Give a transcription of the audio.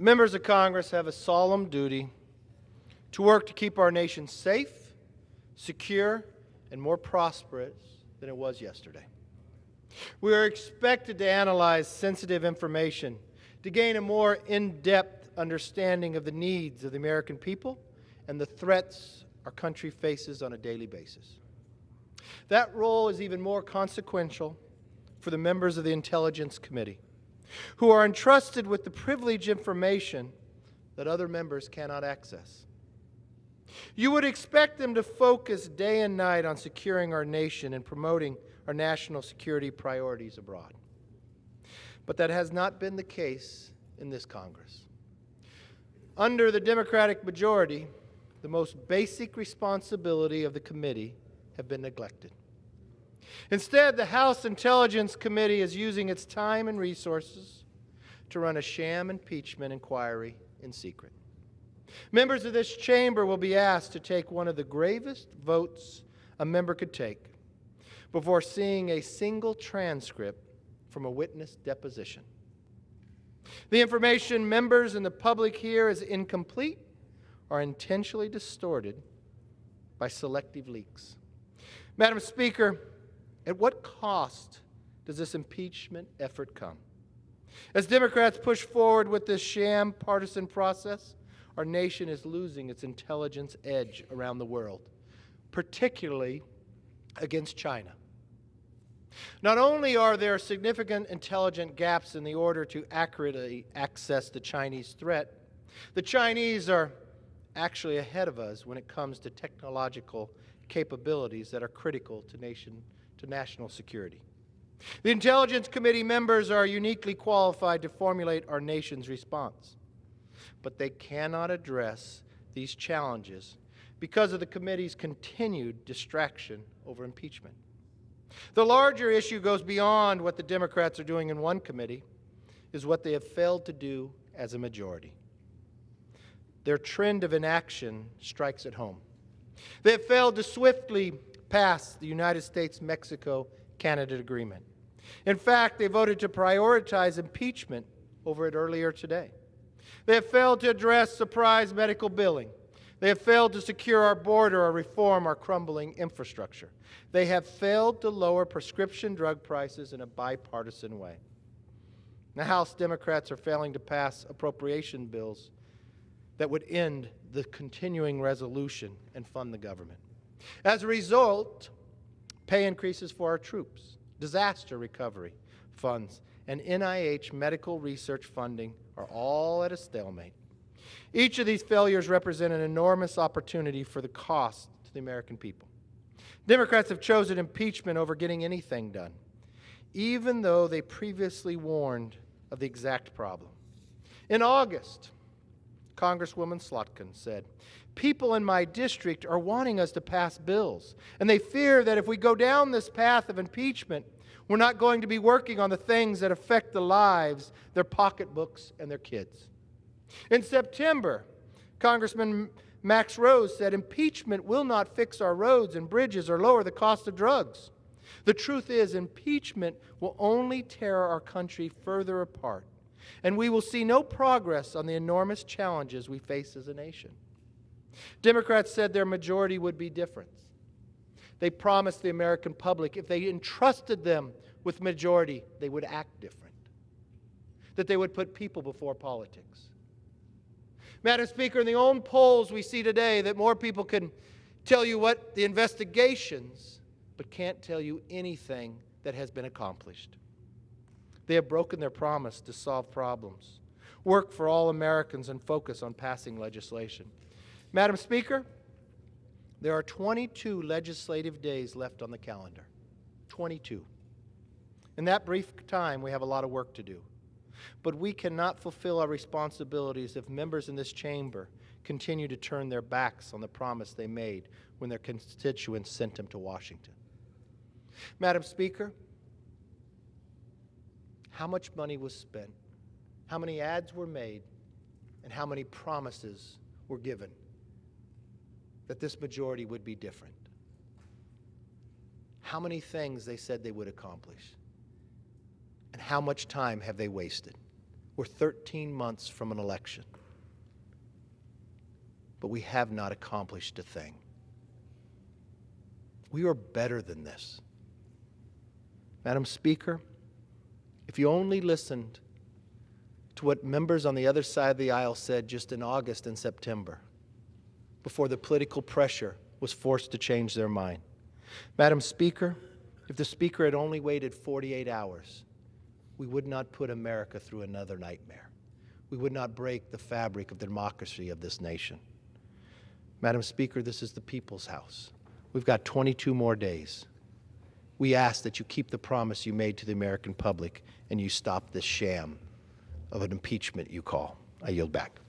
Members of Congress have a solemn duty to work to keep our nation safe, secure, and more prosperous than it was yesterday. We are expected to analyze sensitive information to gain a more in-depth understanding of the needs of the American people and the threats our country faces on a daily basis. That role is even more consequential for the members of the Intelligence Committee, who are entrusted with the privileged information that other members cannot access. You would expect them to focus day and night on securing our nation and promoting our national security priorities abroad. But that has not been the case in this Congress. Under the Democratic majority, the most basic responsibility of the committee have been neglected. Instead, the House Intelligence Committee is using its time and resources to run a sham impeachment inquiry in secret. Members of this chamber will be asked to take one of the gravest votes a member could take before seeing a single transcript from a witness deposition. The information members and the public hear is incomplete or intentionally distorted by selective leaks. Madam Speaker, at what cost does this impeachment effort come? As Democrats push forward with this sham partisan process, our nation is losing its intelligence edge around the world, particularly against China. Not only are there significant intelligence gaps in the order to accurately assess the Chinese threat, the Chinese are actually ahead of us when it comes to technological capabilities that are critical to national security. The Intelligence Committee members are uniquely qualified to formulate our nation's response, but they cannot address these challenges because of the committee's continued distraction over impeachment. The larger issue goes beyond what the Democrats are doing in one committee, is what they have failed to do as a majority. Their trend of inaction strikes at home. They have failed to swiftly pass the United States-Mexico-Canada agreement. In fact, they voted to prioritize impeachment over it earlier today. They have failed to address surprise medical billing. They have failed to secure our border or reform our crumbling infrastructure. They have failed to lower prescription drug prices in a bipartisan way. The House Democrats are failing to pass appropriation bills that would end the continuing resolution and fund the government. As a result, pay increases for our troops, disaster recovery funds, and NIH medical research funding are all at a stalemate. Each of these failures represent an enormous opportunity for the cost to the American people. Democrats have chosen impeachment over getting anything done, even though they previously warned of the exact problem. In August, Congresswoman Slotkin said, "People in my district are wanting us to pass bills, and they fear that if we go down this path of impeachment, we're not going to be working on the things that affect the lives, their pocketbooks, and their kids." In September, Congressman Max Rose said, "Impeachment will not fix our roads and bridges or lower the cost of drugs. The truth is, impeachment will only tear our country further apart, and we will see no progress on the enormous challenges we face as a nation." Democrats said their majority would be different. They promised the American public if they entrusted them with majority, they would act different, that they would put people before politics. Madam Speaker, in the own polls we see today that more people can tell you what the investigations, but can't tell you anything that has been accomplished. They have broken their promise to solve problems, work for all Americans, and focus on passing legislation. Madam Speaker, there are 22 legislative days left on the calendar. 22. In that brief time, we have a lot of work to do. But we cannot fulfill our responsibilities if members in this chamber continue to turn their backs on the promise they made when their constituents sent them to Washington. Madam Speaker, how much money was spent, how many ads were made, and how many promises were given that this majority would be different? How many things they said they would accomplish? And how much time have they wasted? We're 13 months from an election, but we have not accomplished a thing. We are better than this. Madam Speaker, if you only listened to what members on the other side of the aisle said just in August and September, before the political pressure was forced to change their mind. Madam Speaker, if the Speaker had only waited 48 hours, we would not put America through another nightmare. We would not break the fabric of the democracy of this nation. Madam Speaker, this is the people's house. We've got 22 more days. We ask that you keep the promise you made to the American public and you stop this sham of an impeachment you call. I yield back.